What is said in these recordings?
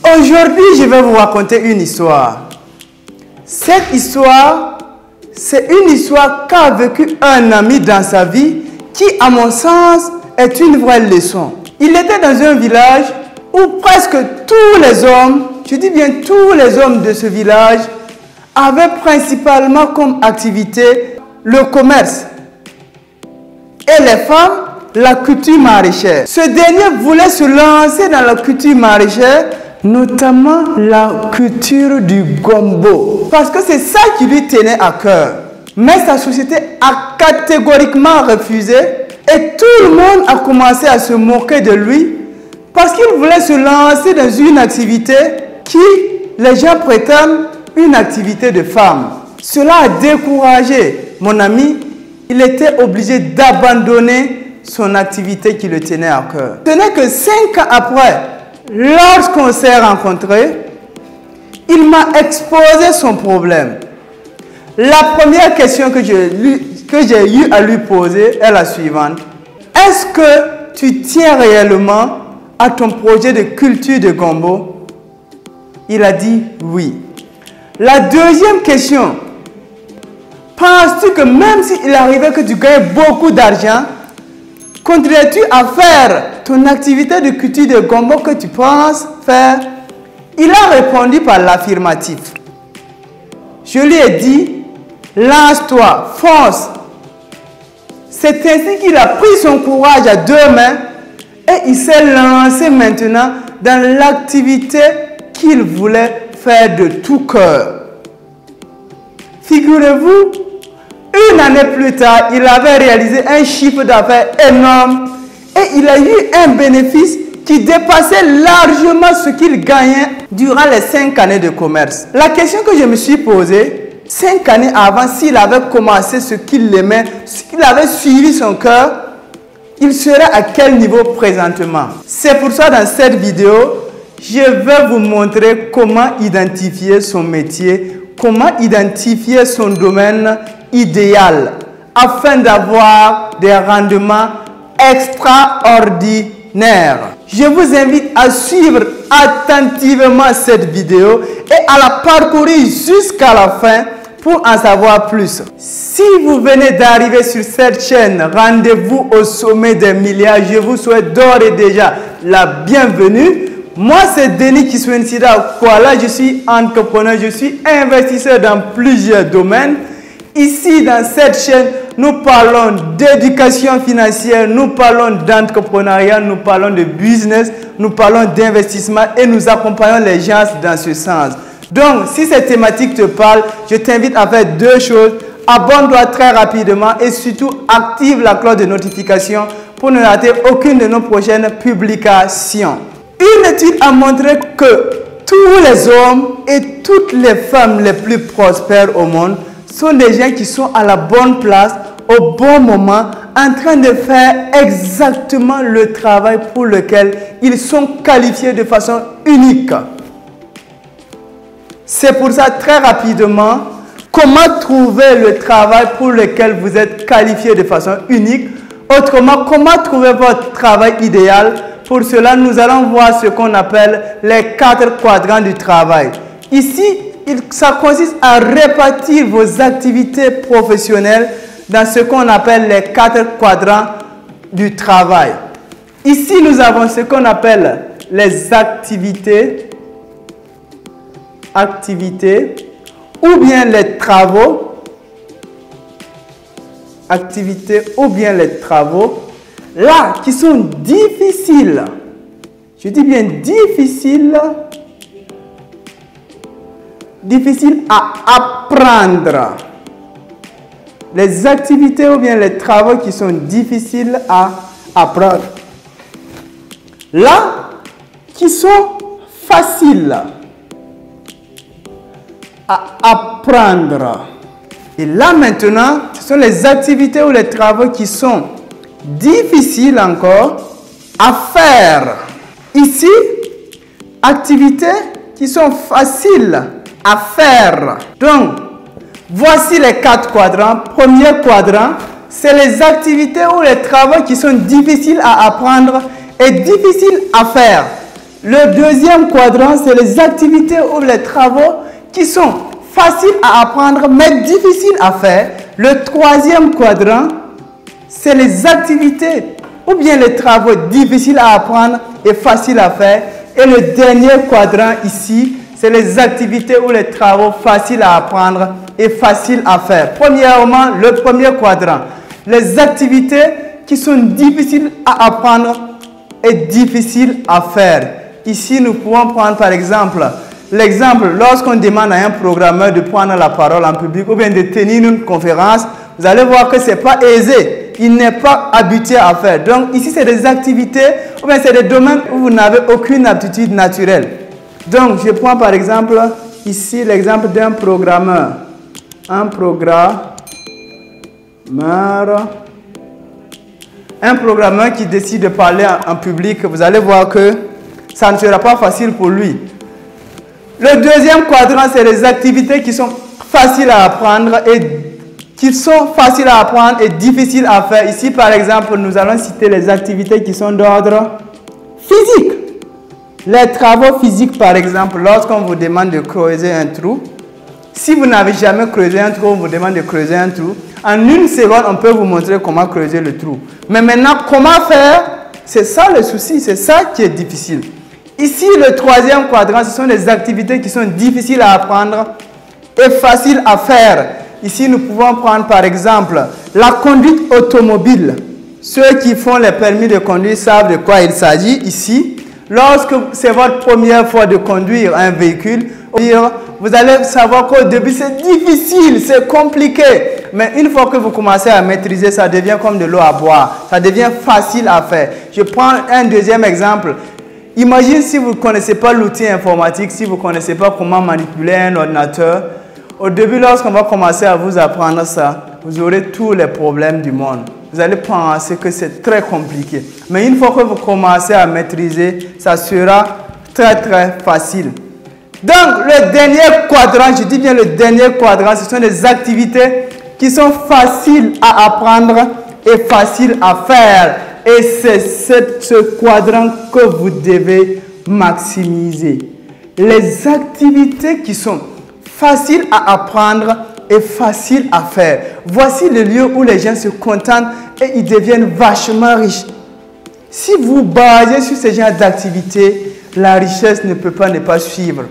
Aujourd'hui, je vais vous raconter une histoire. Cette histoire, c'est une histoire qu'a vécu un ami dans sa vie qui, à mon sens, est une vraie leçon. Il était dans un village où presque tous les hommes, je dis bien tous les hommes de ce village, avaient principalement comme activité le commerce et les femmes, la culture maraîchère. Ce dernier voulait se lancer dans la culture maraîchère, notamment la culture du gombo, parce que c'est ça qui lui tenait à cœur. Mais sa société a catégoriquement refusé et tout le monde a commencé à se moquer de lui parce qu'il voulait se lancer dans une activité qui, les gens prétendent, une activité de femme. Cela a découragé mon ami. Il était obligé d'abandonner son activité qui le tenait à cœur. Ce n'est que 5 ans après, lorsqu'on s'est rencontrés, il m'a exposé son problème. La première question que j'ai eu à lui poser est la suivante. Est-ce que tu tiens réellement à ton projet de culture de gombo? Il a dit oui. La deuxième question. Penses-tu que même s'il arrivait que tu gagnes beaucoup d'argent, continuerais-tu à faire ton activité de culture de gombo que tu penses faire? Il a répondu par l'affirmatif. Je lui ai dit, lance-toi, fonce. C'est ainsi qu'il a pris son courage à 2 mains et il s'est lancé maintenant dans l'activité qu'il voulait faire de tout cœur. Figurez-vous, une année plus tard, il avait réalisé un chiffre d'affaires énorme et il a eu un bénéfice qui dépassait largement ce qu'il gagnait durant les 5 années de commerce. La question que je me suis posée, 5 années avant, s'il avait commencé ce qu'il aimait, s'il avait suivi son cœur, il serait à quel niveau présentement? C'est pour ça, dans cette vidéo, je vais vous montrer comment identifier son métier, comment identifier son domaine idéal afin d'avoir des rendements extraordinaires. Je vous invite à suivre attentivement cette vidéo et à la parcourir jusqu'à la fin pour en savoir plus. Si vous venez d'arriver sur cette chaîne, rendez-vous au sommet des milliards. Je vous souhaite d'ores et déjà la bienvenue. Moi, c'est Denis Kiswensida Kwala. Je suis entrepreneur, je suis investisseur dans plusieurs domaines. Ici, dans cette chaîne, nous parlons d'éducation financière, nous parlons d'entrepreneuriat, nous parlons de business, nous parlons d'investissement et nous accompagnons les gens dans ce sens. Donc, si cette thématique te parle, je t'invite à faire 2 choses. Abonne-toi très rapidement et surtout active la cloche de notification pour ne rater aucune de nos prochaines publications. Une étude a montré que tous les hommes et toutes les femmes les plus prospères au monde sont des gens qui sont à la bonne place, au bon moment, en train de faire exactement le travail pour lequel ils sont qualifiés de façon unique. C'est pour ça, très rapidement, comment trouver le travail pour lequel vous êtes qualifié de façon unique. Autrement, comment trouver votre travail idéal. Pour cela, nous allons voir ce qu'on appelle les 4 quadrants du travail. Ici, ça consiste à répartir vos activités professionnelles dans ce qu'on appelle les 4 quadrants du travail. Ici, nous avons ce qu'on appelle les activités ou bien les travaux. Activités ou bien les travaux. Là, qui sont difficiles. Je dis bien difficiles. Difficiles à apprendre. Les activités ou bien les travaux qui sont difficiles à apprendre. Là, qui sont faciles à apprendre. Et là maintenant, ce sont les activités ou les travaux qui sont difficiles encore à faire. Ici, activités qui sont faciles à faire. Donc, voici les 4 quadrants. Premier quadrant, c'est les activités ou les travaux qui sont difficiles à apprendre et difficiles à faire. Le deuxième quadrant, c'est les activités ou les travaux qui sont faciles à apprendre mais difficiles à faire. Le troisième quadrant, c'est les activités ou bien les travaux difficiles à apprendre et faciles à faire. Et le dernier quadrant ici, c'est les activités ou les travaux faciles à apprendre et faciles à faire. Premièrement, le premier quadrant, les activités qui sont difficiles à apprendre et difficiles à faire. Ici, nous pouvons prendre par exemple l'exemple lorsqu'on demande à un programmeur de prendre la parole en public ou bien de tenir une conférence, vous allez voir que ce n'est pas aisé. Il n'est pas habitué à faire. Donc ici, c'est des activités ou bien c'est des domaines où vous n'avez aucune aptitude naturelle. Donc, je prends par exemple ici l'exemple d'un programmeur. Un programmeur qui décide de parler en public, vous allez voir que ça ne sera pas facile pour lui. Le deuxième quadrant, c'est les activités qui sont faciles à apprendre et difficiles à faire. Ici, par exemple, nous allons citer les activités qui sont d'ordre physique. Les travaux physiques, par exemple, lorsqu'on vous demande de creuser un trou, si vous n'avez jamais creusé un trou, on vous demande de creuser un trou, en une seconde, on peut vous montrer comment creuser le trou. Mais maintenant, comment faire? C'est ça le souci, c'est ça qui est difficile. Ici, le troisième quadrant, ce sont des activités qui sont difficiles à apprendre et faciles à faire. Ici, nous pouvons prendre par exemple la conduite automobile. Ceux qui font les permis de conduire savent de quoi il s'agit ici. Lorsque c'est votre première fois de conduire un véhicule, vous allez savoir qu'au début c'est difficile, c'est compliqué. Mais une fois que vous commencez à maîtriser, ça devient comme de l'eau à boire. Ça devient facile à faire. Je prends un deuxième exemple. Imagine si vous ne connaissez pas l'outil informatique, si vous ne connaissez pas comment manipuler un ordinateur. Au début, lorsqu'on va commencer à vous apprendre ça, vous aurez tous les problèmes du monde. Vous allez penser que c'est très compliqué. Mais une fois que vous commencez à maîtriser, ça sera très très facile. Donc, le dernier quadrant, je dis bien le dernier quadrant, ce sont des activités qui sont faciles à apprendre et faciles à faire. Et c'est ce quadrant que vous devez maximiser. Les activités qui sont faciles à apprendre et faciles à faire. Voici le lieu où les gens se contentent et ils deviennent vachement riches. Si vous basez sur ce genre d'activités, la richesse ne peut pas ne pas suivre.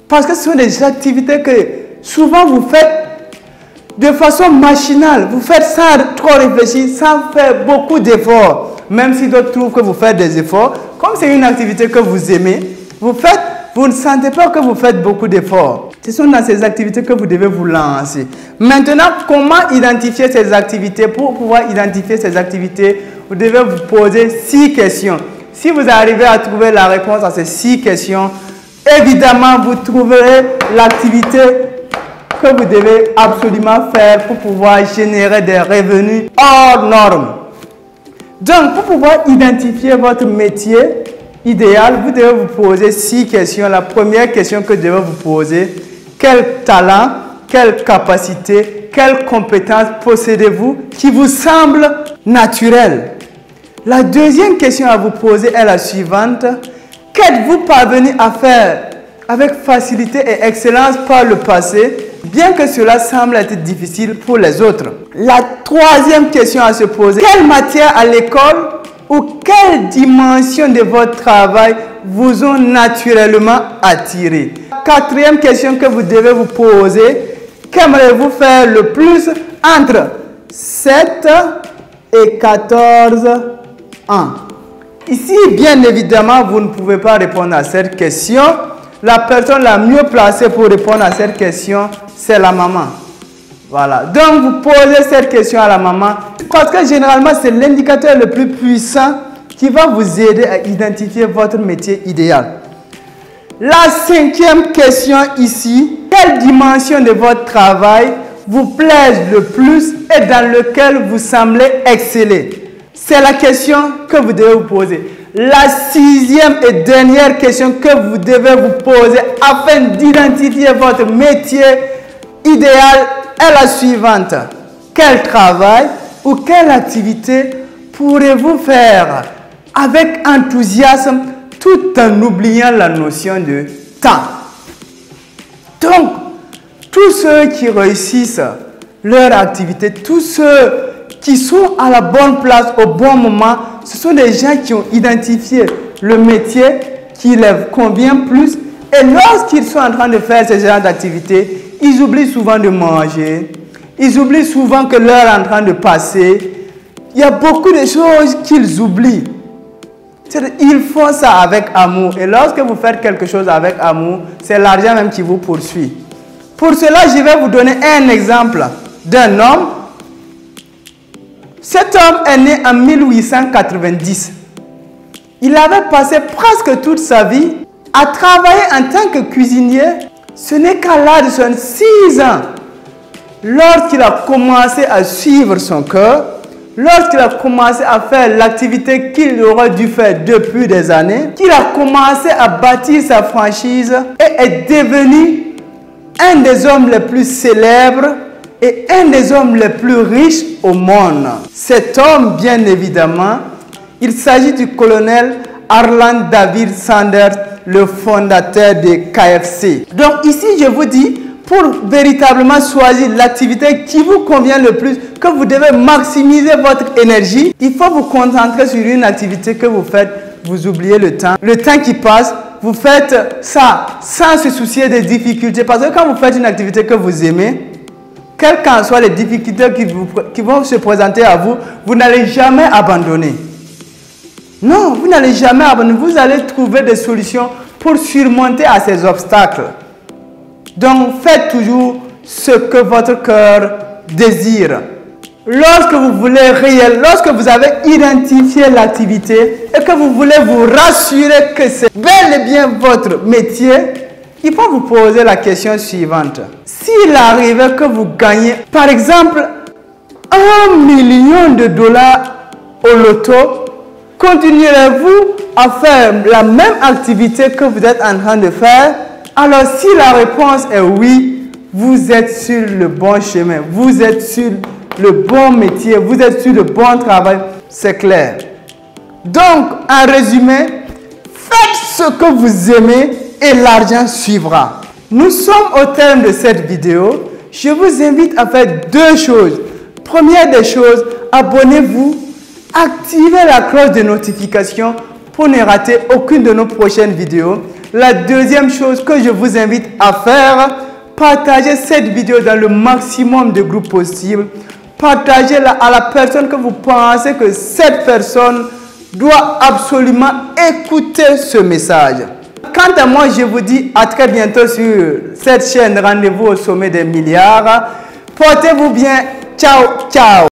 Parce que ce sont des activités que souvent vous faites de façon machinale. Vous faites sans trop réfléchir, sans faire beaucoup d'efforts. Même si d'autres trouvent que vous faites des efforts, comme c'est une activité que vous aimez, vous ne sentez pas que vous faites beaucoup d'efforts. Ce sont dans ces activités que vous devez vous lancer. Maintenant, comment identifier ces activités? Pour pouvoir identifier ces activités, vous devez vous poser 6 questions. Si vous arrivez à trouver la réponse à ces 6 questions, évidemment, vous trouverez l'activité que vous devez absolument faire pour pouvoir générer des revenus hors normes. Donc, pour pouvoir identifier votre métier idéal, vous devez vous poser 6 questions. La première question que vous devez vous poser, quel talent, quelle capacité, quelle compétence possédez-vous qui vous semble naturelle? La deuxième question à vous poser est la suivante. Qu'êtes-vous parvenu à faire avec facilité et excellence par le passé, bien que cela semble être difficile pour les autres? La troisième question à se poser, quelle matière à l'école ou quelle dimension de votre travail vous ont naturellement attiré? Quatrième question que vous devez vous poser, qu'aimerez-vous faire le plus entre 7 et 14 ans? Ici, bien évidemment, vous ne pouvez pas répondre à cette question. La personne la mieux placée pour répondre à cette question, c'est la maman. Voilà. Donc, vous posez cette question à la maman parce que généralement, c'est l'indicateur le plus puissant qui va vous aider à identifier votre métier idéal. La cinquième question ici, quelle dimension de votre travail vous plaise le plus et dans lequel vous semblez exceller? C'est la question que vous devez vous poser. La sixième et dernière question que vous devez vous poser afin d'identifier votre métier idéal est la suivante. Quel travail ou quelle activité pourrez-vous faire avec enthousiasme tout en oubliant la notion de temps. Donc, tous ceux qui réussissent leur activité, tous ceux qui sont à la bonne place au bon moment, ce sont des gens qui ont identifié le métier qui leur convient plus. Et lorsqu'ils sont en train de faire ce genre d'activité, ils oublient souvent de manger, ils oublient souvent que l'heure est en train de passer. Il y a beaucoup de choses qu'ils oublient. Ils font ça avec amour. Et lorsque vous faites quelque chose avec amour, c'est l'argent même qui vous poursuit. Pour cela, je vais vous donner un exemple d'un homme. Cet homme est né en 1890. Il avait passé presque toute sa vie à travailler en tant que cuisinier. Ce n'est qu'à l'âge de 6 ans, lorsqu'il a commencé à suivre son cœur, lorsqu'il a commencé à faire l'activité qu'il aurait dû faire depuis des années, qu'il a commencé à bâtir sa franchise et est devenu un des hommes les plus célèbres et un des hommes les plus riches au monde. Cet homme, bien évidemment, il s'agit du colonel Harland David Sanders, le fondateur de KFC. Donc ici, je vous dis, pour véritablement choisir l'activité qui vous convient le plus, que vous devez maximiser votre énergie, il faut vous concentrer sur une activité que vous faites, vous oubliez le temps qui passe, vous faites ça sans se soucier des difficultés. Parce que quand vous faites une activité que vous aimez, quelles qu'en soient les difficultés qui vont se présenter à vous, vous n'allez jamais abandonner. Non, vous n'allez jamais abandonner. Vous allez trouver des solutions pour surmonter à ces obstacles. Donc, faites toujours ce que votre cœur désire. Lorsque vous voulez lorsque vous avez identifié l'activité et que vous voulez vous rassurer que c'est bel et bien votre métier, il faut vous poser la question suivante. S'il arrivait que vous gagnez, par exemple, 1 million de dollars au loto, continuerez-vous à faire la même activité que vous êtes en train de faire? Alors, si la réponse est oui, vous êtes sur le bon chemin, vous êtes sur le bon métier, vous êtes sur le bon travail, c'est clair. Donc, en résumé, faites ce que vous aimez et l'argent suivra. Nous sommes au terme de cette vidéo. Je vous invite à faire 2 choses. Première des choses, abonnez-vous, activez la cloche de notification pour ne rater aucune de nos prochaines vidéos. La deuxième chose que je vous invite à faire, partagez cette vidéo dans le maximum de groupes possible. Partagez-la à la personne que vous pensez que cette personne doit absolument écouter ce message. Quant à moi, je vous dis à très bientôt sur cette chaîne. Rendez-vous au sommet des milliards. Portez-vous bien. Ciao, ciao.